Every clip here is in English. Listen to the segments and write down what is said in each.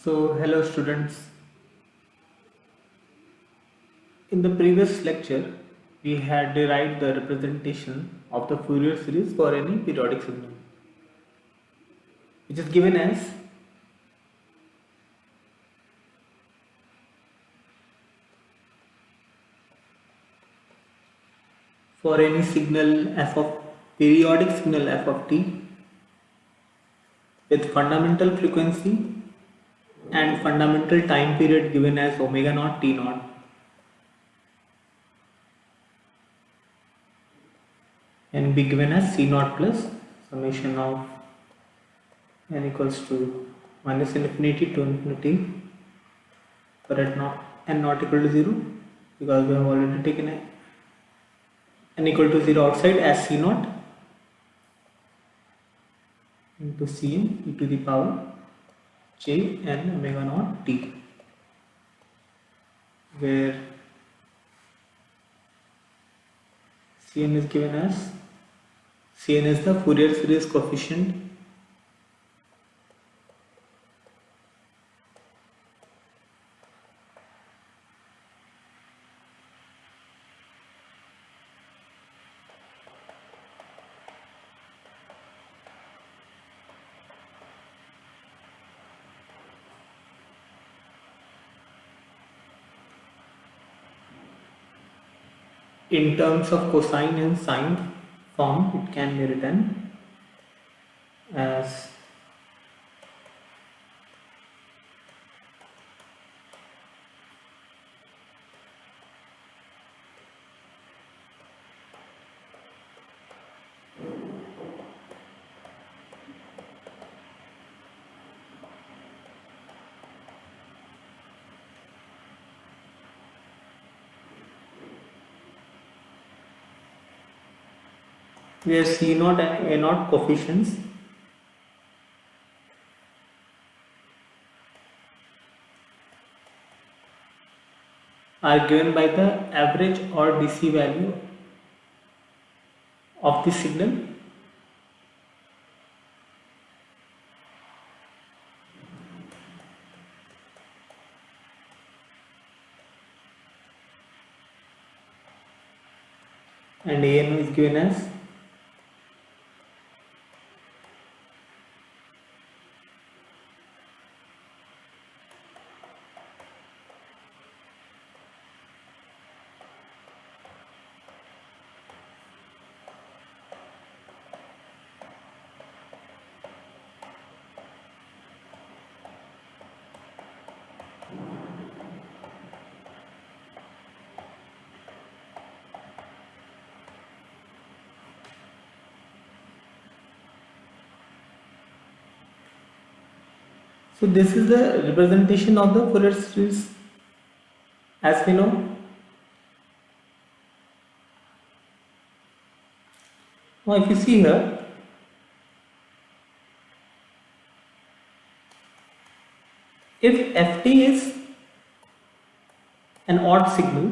So, hello students. In the previous lecture, we had derived the representation of the Fourier series for any periodic signal, which is given as for any signal f of periodic signal f of t with fundamental frequency and fundamental time period given as omega naught t naught and be given as c naught plus summation of n equals to minus infinity to infinity for at not n not equal to 0, because we have already taken n equal to 0 outside as c naught into cn e to the power j n omega naught t, where cn is given as cn is the Fourier series coefficient in terms of cosine and sine form. It can be written as where c naught and a naught coefficients are given by the average or DC value of the signal and an is given as so this is the representation of the Fourier series as we know. Now if you see here, if ft is an odd signal,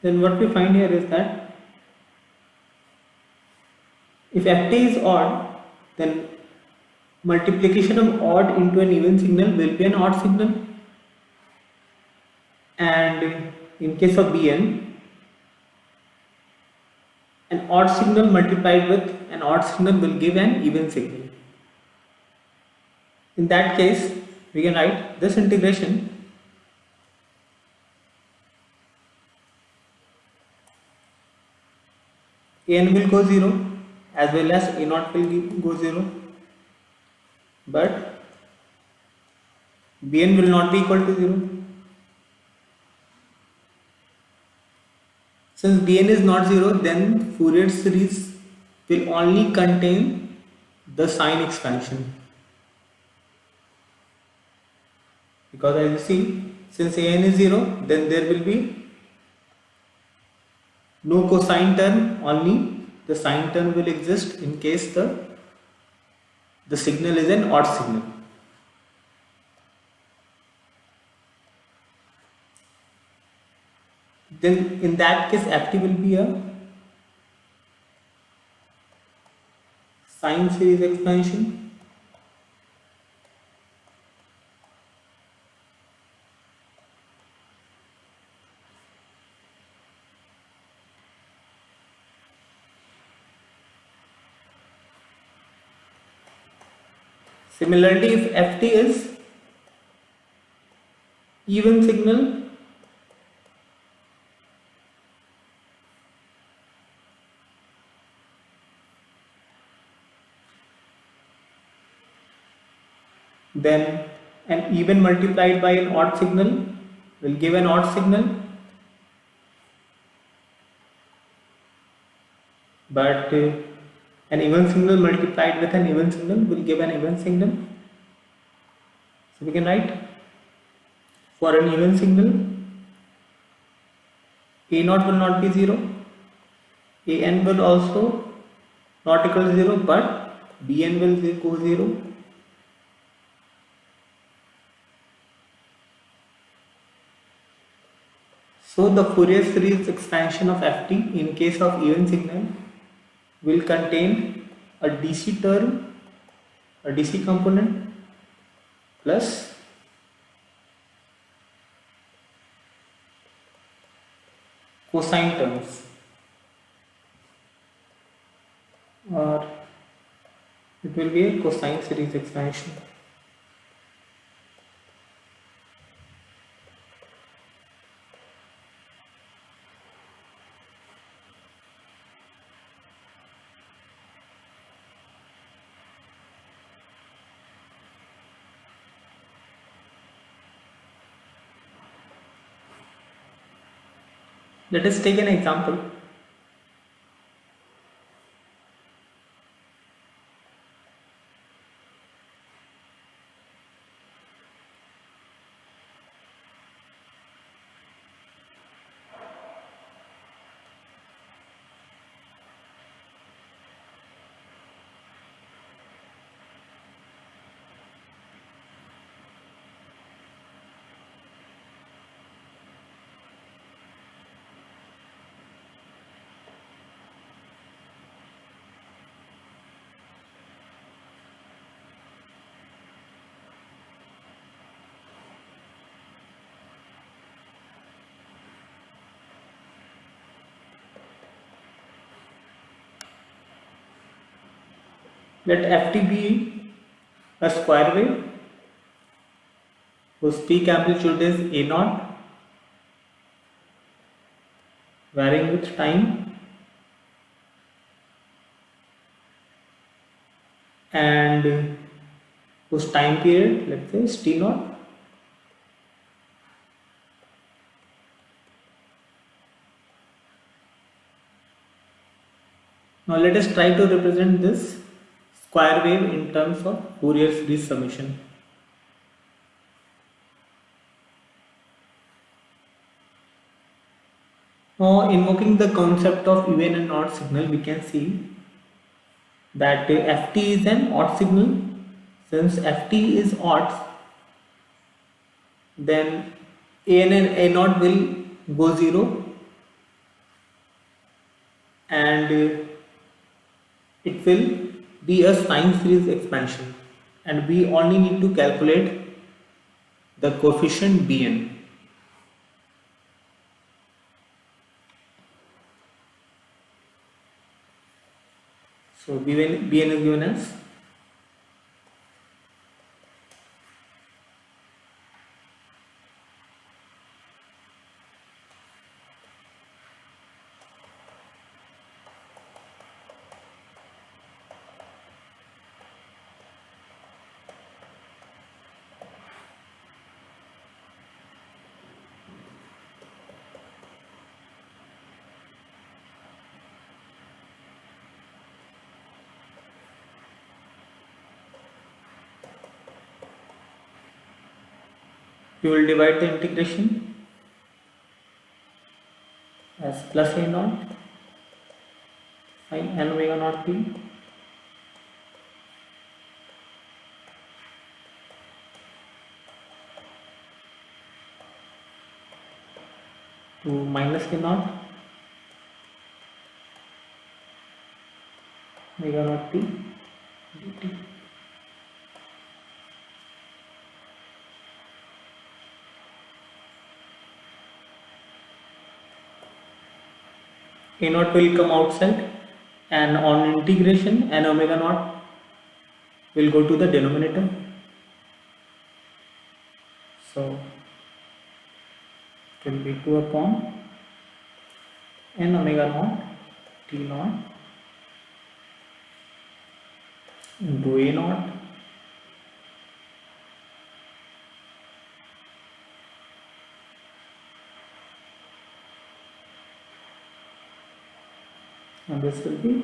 then what we find here is that if ft is odd, then multiplication of odd into an even signal will be an odd signal, and in case of bn, an odd signal multiplied with an odd signal will give an even signal. In that case, we can write this integration an will go 0 as well as a naught will go 0, but bn will not be equal to 0. Since bn is not 0, then Fourier series will only contain the sign expansion, because as you see, since an is 0, then there will be no cosine term, only the sine term will exist in case the signal is an odd signal. Then in that case ft will be a sine series expansion. Similarly, if ft is even signal, then an even multiplied by an odd signal will give an odd signal, but an even signal multiplied with an even signal will give an even signal. So we can write, for an even signal, a naught will not be 0, an will also not equal to 0, but bn will go 0. So the Fourier series expansion of ft in case of even signal will contain a DC term, a DC component, plus cosine terms, or it will be a cosine series expansion. Let us take an example. Let ft be a square wave whose peak amplitude is a naught, varying with time, and whose time period, let's say, is t naught. Now let us try to represent this square wave in terms of Fourier series summation. Now, invoking the concept of even and odd signal, we can see that ft is an odd signal. Since ft is odd, then an and a naught will go 0, and it will be a sine series expansion, and we only need to calculate the coefficient bn. So bn is given as you will divide the integration as plus a naught sine n omega naught t to minus a naught omega naught t dt. A naught will come outside, and on integration n omega naught will go to the denominator. So it will be 2 upon n omega naught t naught into a naught and this will be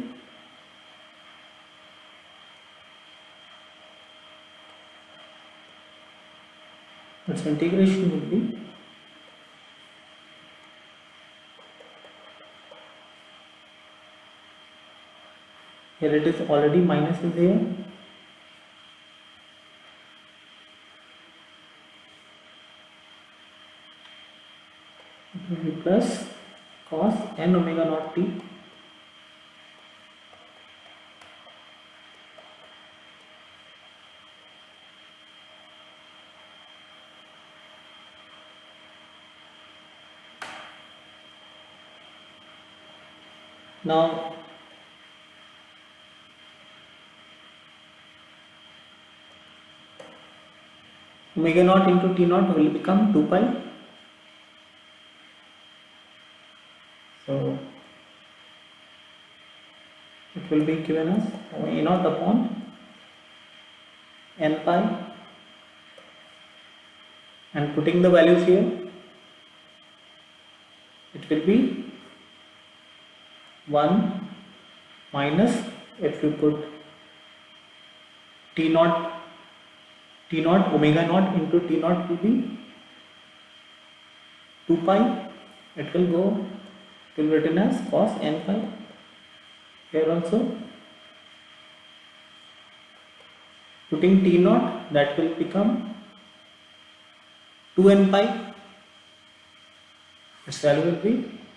its integration will be here, it is already minus is here, it will be plus cos n omega naught t now. Omega naught into t naught will become 2 pi. So it will be given as a naught upon n pi, and putting the values here, it will be 1 minus, if you put t naught omega naught into t naught will be 2 pi. It will be written as cos n pi. Here also putting t naught, that will become 2n pi, its value will be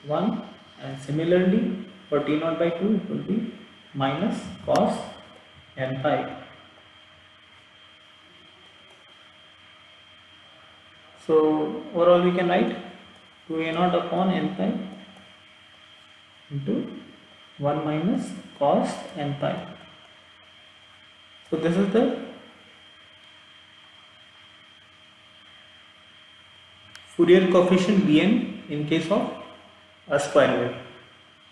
1, and similarly for t naught by 2 it will be minus cos n pi. So overall we can write 2a naught upon n pi into 1 minus cos n pi. So this is the Fourier coefficient Bn in case of a square wave.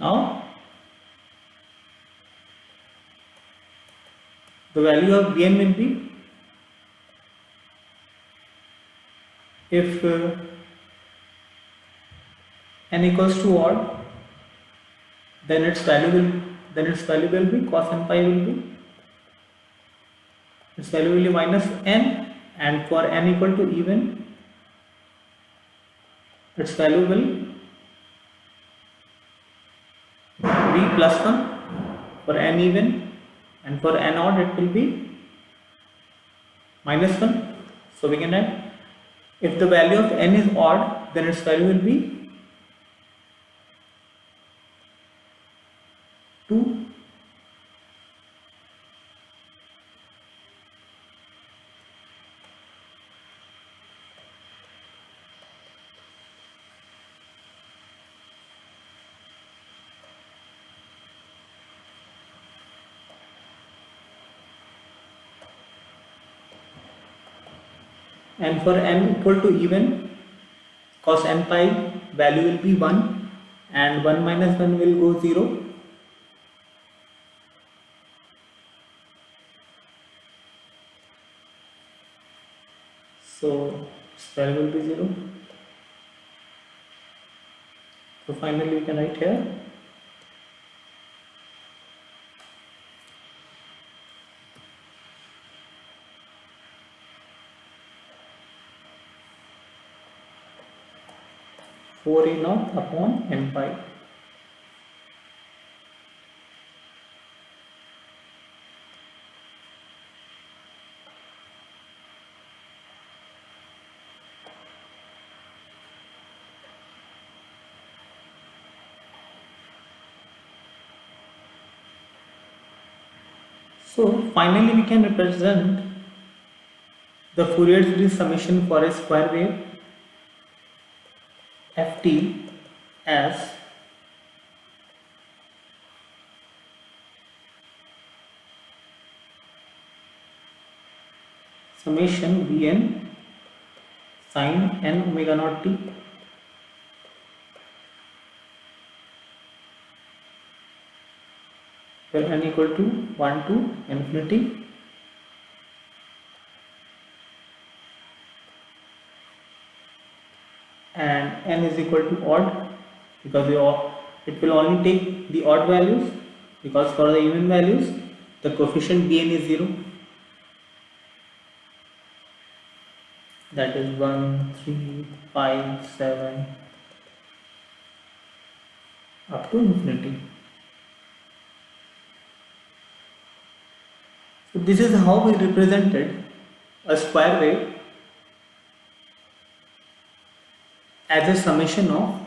Now the value of Bn will be, if n equals to odd, then its value will be cos n pi will be, its value will be minus n, and for n equal to even, its value will be plus 1 for n even, and for n odd it will be minus 1. So we can write, if the value of n is odd, then its value will be 2. And for n equal to even, cos n pi value will be 1, and 1 minus 1 will go 0. So its value will be 0. So finally we can write here, four a naught upon n pi. So finally we can represent the Fourier series summation for a square wave ft as summation Vn sin n omega naught t where n equal to 1 to infinity and n is equal to odd because it will only take the odd values, because for the even values the coefficient Bn is 0, that is 1, 3, 5, 7 up to infinity. So this is how we represented a square wave as a summation of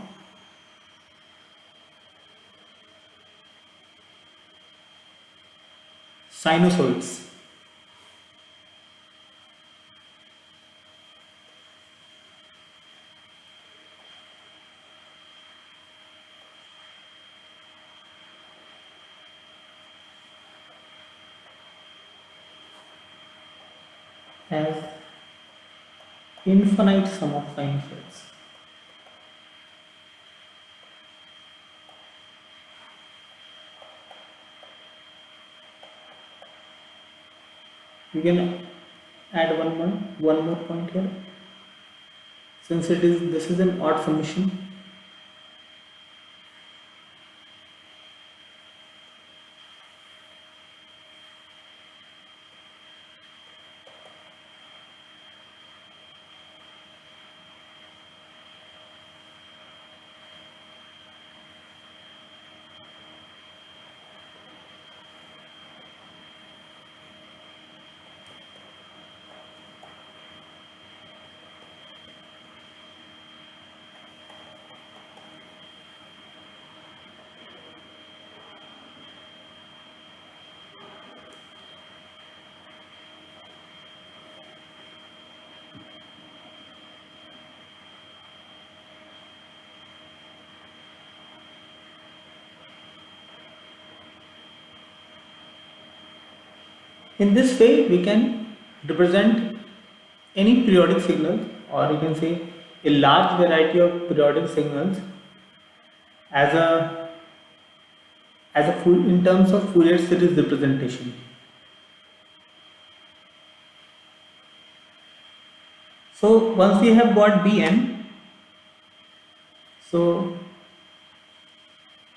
sinusoids. As infinite sum of sinusoids. We can add one more point here. Since this is an odd summation, in this way we can represent any periodic signal, or you can say a large variety of periodic signals as a full in terms of Fourier series representation. So once we have got Bn, so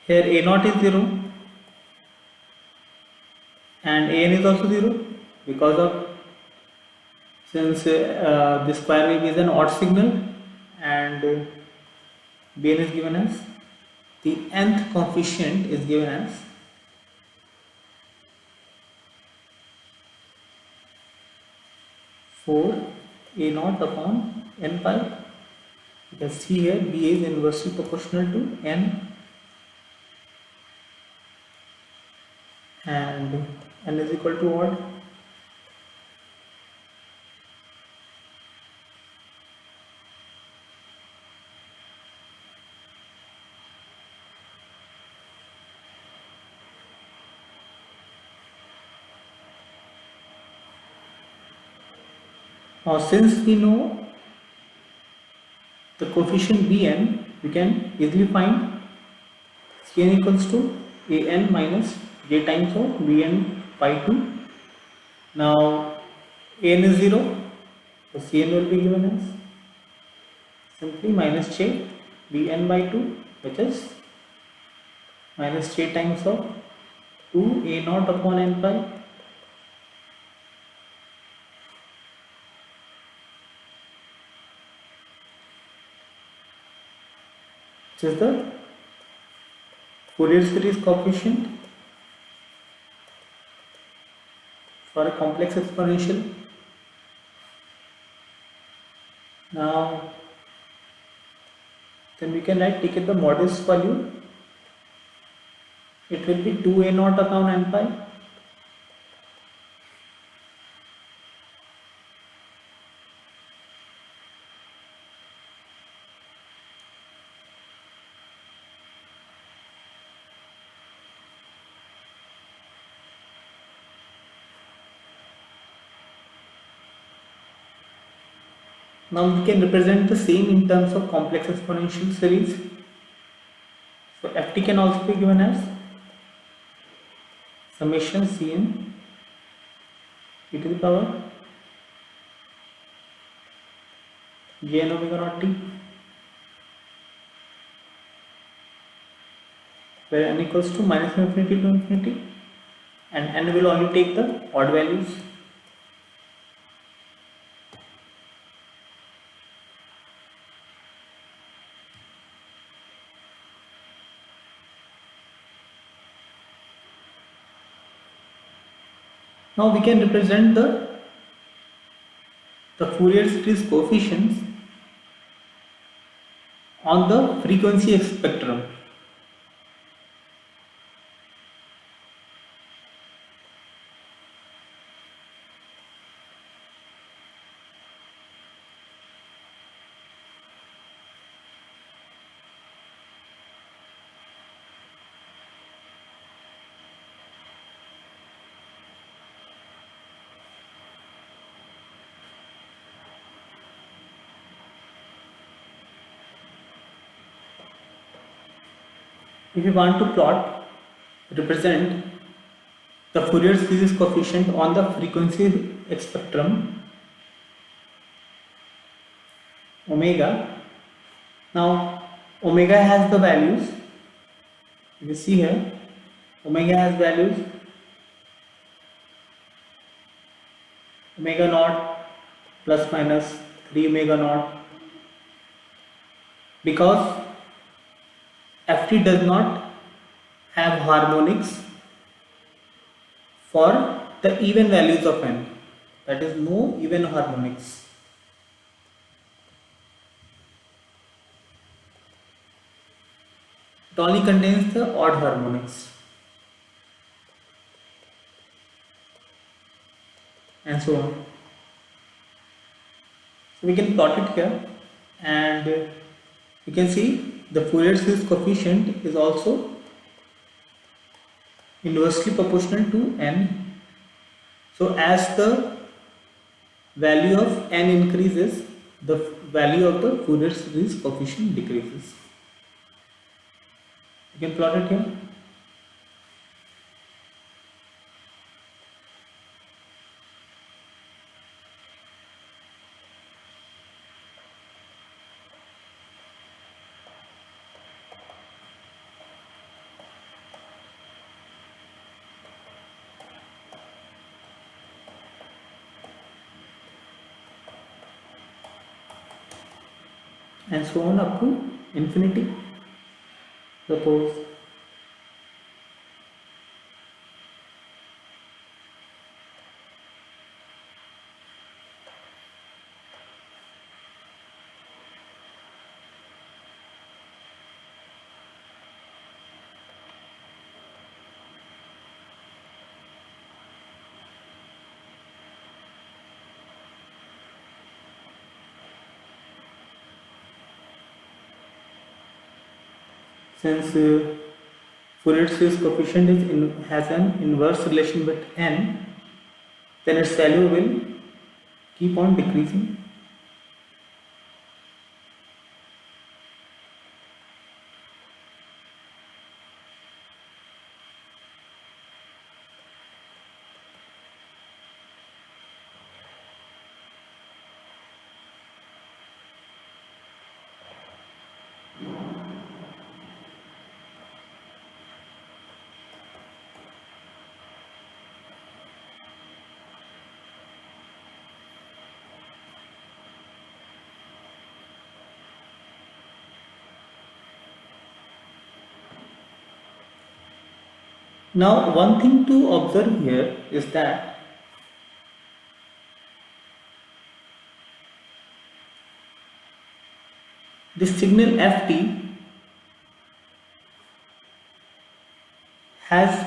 here A0 is 0 and An is also 0 because of since the square wave is an odd signal and Bn is given as the nth coefficient is given as A0 upon n pi. You can see here Ba is inversely proportional to n and n is equal to odd. Now since we know the coefficient Bn, we can easily find Cn equals to An minus j times of Bn by 2. Now An is 0, so Cn will be given as simply minus j Bn by 2, which is minus j times of 2 A0 upon n pi which is the Fourier series coefficient for a complex exponential. Now then we can write, take it the modest value, it will be 2A0 upon n pi Now we can represent the same in terms of complex exponential series. So ft can also be given as summation Cn e to the power j n omega naught t, where n equals to minus infinity to infinity, and n will only take the odd values. Now we can represent the Fourier series coefficients on the frequency spectrum. If you want to represent the Fourier series coefficient on the frequency spectrum omega, now omega has the values, you see here, omega has values omega naught plus minus 3 omega naught, because ft does not have harmonics for the even values of n, that is no even harmonics. It only contains the odd harmonics, and so on. So we can plot it here, and you can see the Fourier series coefficient is also inversely proportional to n. So as the value of n increases, the value of the Fourier series coefficient decreases. You can plot it here. And so on up to infinity. Suppose since Fourier series coefficient has an inverse relation with n, then its value will keep on decreasing. Now, one thing to observe here is that this signal ft has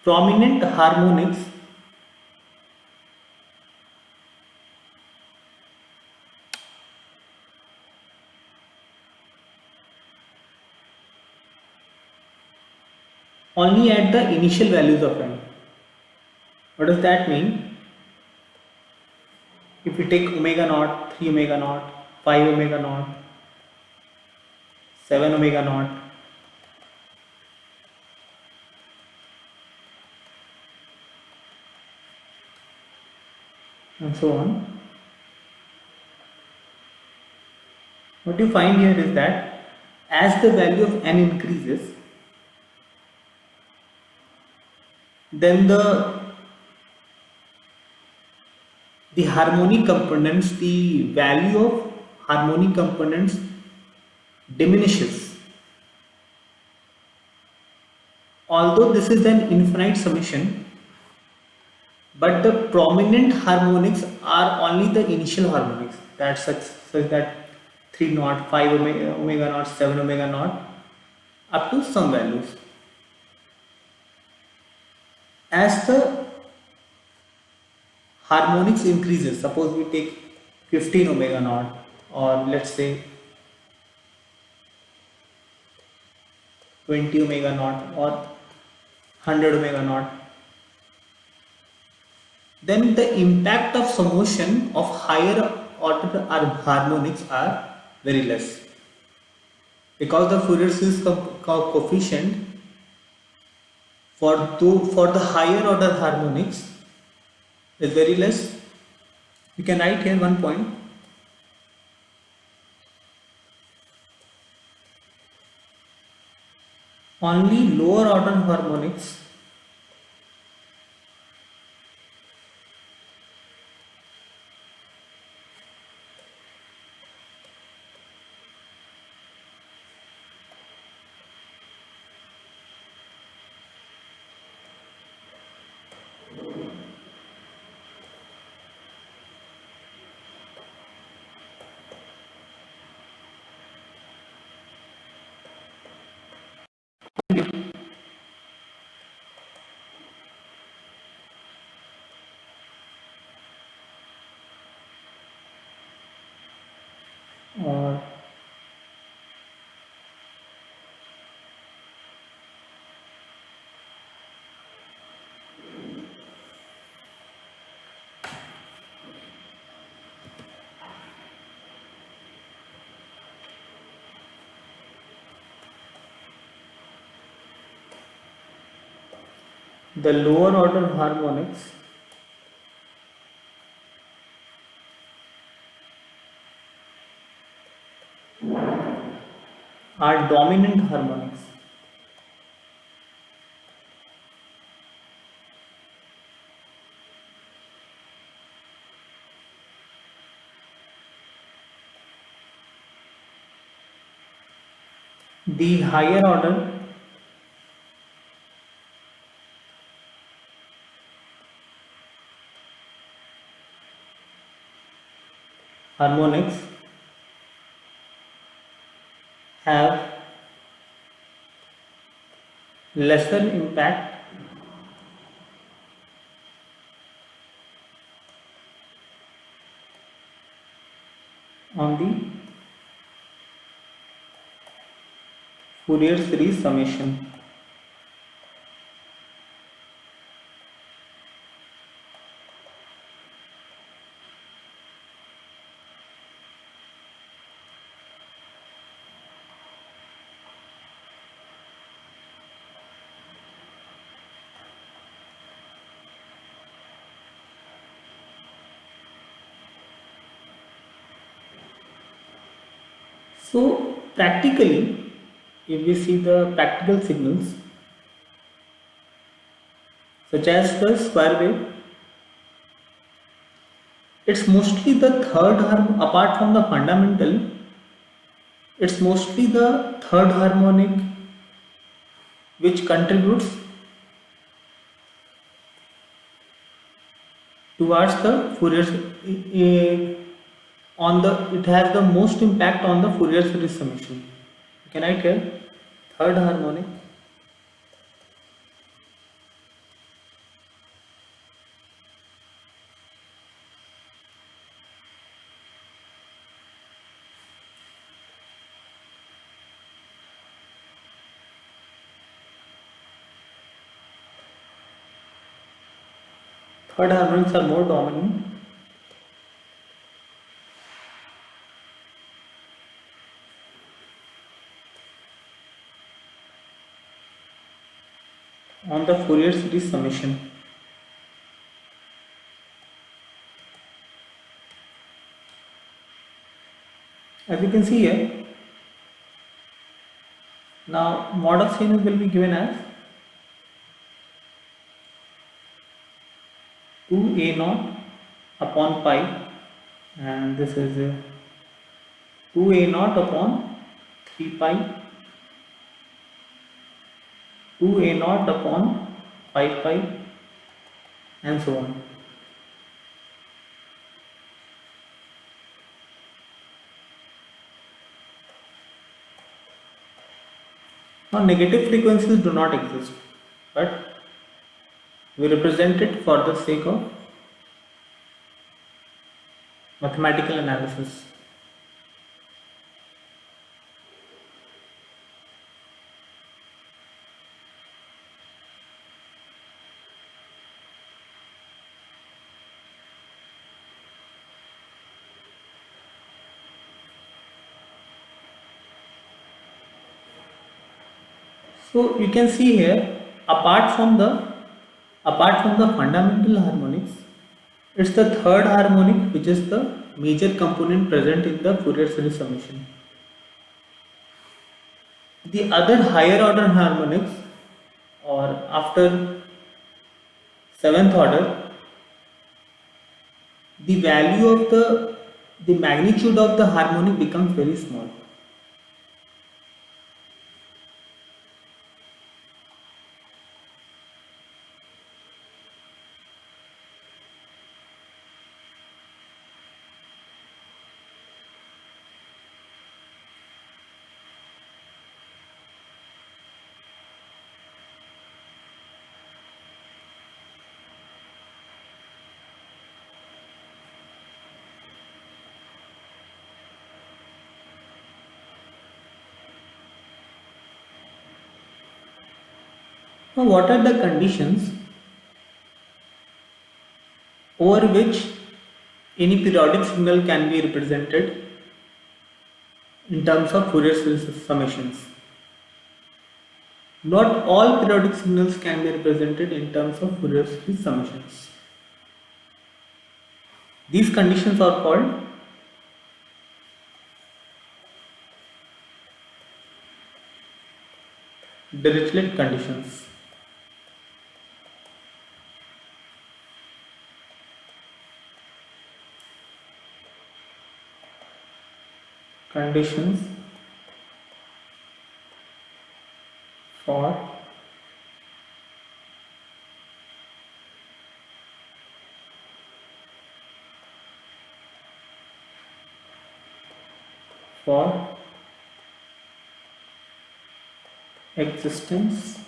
prominent harmonics only at the initial values of n. What does that mean? If we take omega naught, 3 omega naught, 5 omega naught, 7 omega naught, and so on, what you find here is that as the value of n increases, then the harmonic components, the value of harmonic components diminishes. Although this is an infinite summation, but the prominent harmonics are only the initial harmonics, that such that 3 naught, 5 omega naught, 7 omega naught, up to some values. As the harmonics increases, suppose we take 15 omega naught, or let's say 20 omega naught, or 100 omega naught, then the impact of summation of higher order harmonics are very less, because the Fourier series coefficient for the higher order harmonics is very less. We can write here one point. Only lower order harmonics or the lower order harmonics are dominant harmonics. The higher order harmonics have lesser impact on the Fourier series summation. So practically, if we see the practical signals such as the square wave, it's mostly the third apart from the fundamental, it's mostly the third harmonic which contributes towards the Fourier it has the most impact on the Fourier series summation. Can I tell? Third harmonic third harmonics are more dominant on the Fourier series summation. As you can see here, now mod of sinus will be given as 2a naught upon pi, and this is 2a naught upon 3 pi, 2a naught upon 5 pi, and so on. Now negative frequencies do not exist, but we represent it for the sake of mathematical analysis. So you can see here, apart from the fundamental harmonics, it's the third harmonic which is the major component present in the Fourier series summation. The other higher order harmonics, or after seventh order, the value of the magnitude of the harmonic becomes very small. Now, what are the conditions over which any periodic signal can be represented in terms of Fourier series summations? Not all periodic signals can be represented in terms of Fourier series summations. These conditions are called Dirichlet conditions. Conditions for existence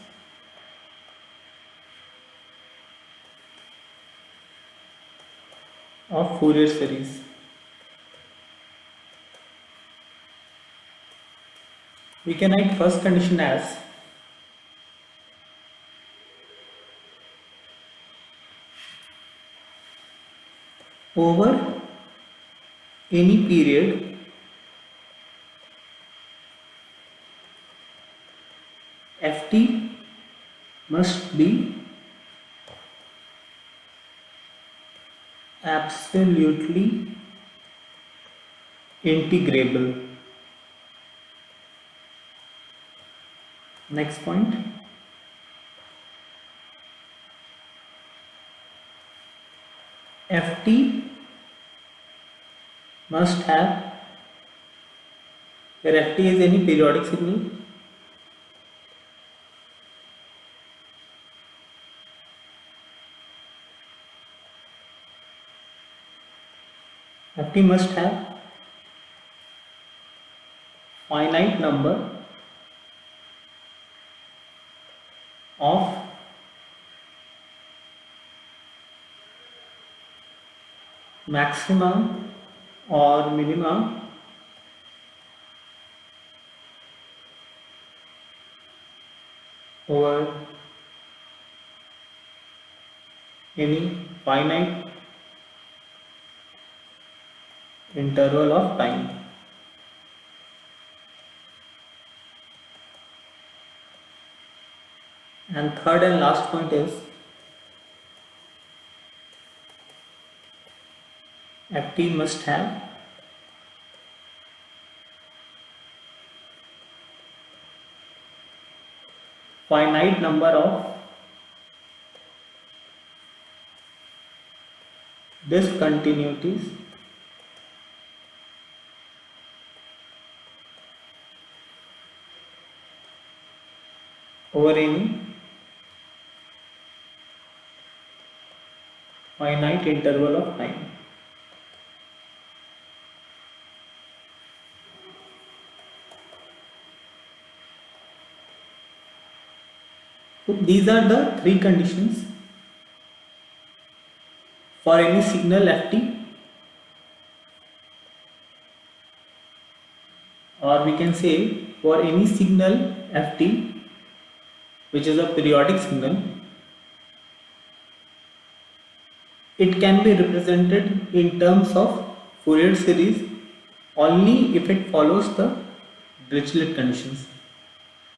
of Fourier series. We can write first condition as over any period Ft must be absolutely integrable. Next point, Ft must have, where Ft is any periodic signal, Ft must have finite number of maxima or minima over any finite interval of time. And third and last point is ft must have finite number of discontinuities over any finite interval of time. So these are the three conditions for any signal ft, or we can say for any signal ft which is a periodic signal. It can be represented in terms of Fourier series only if it follows the Dirichlet conditions.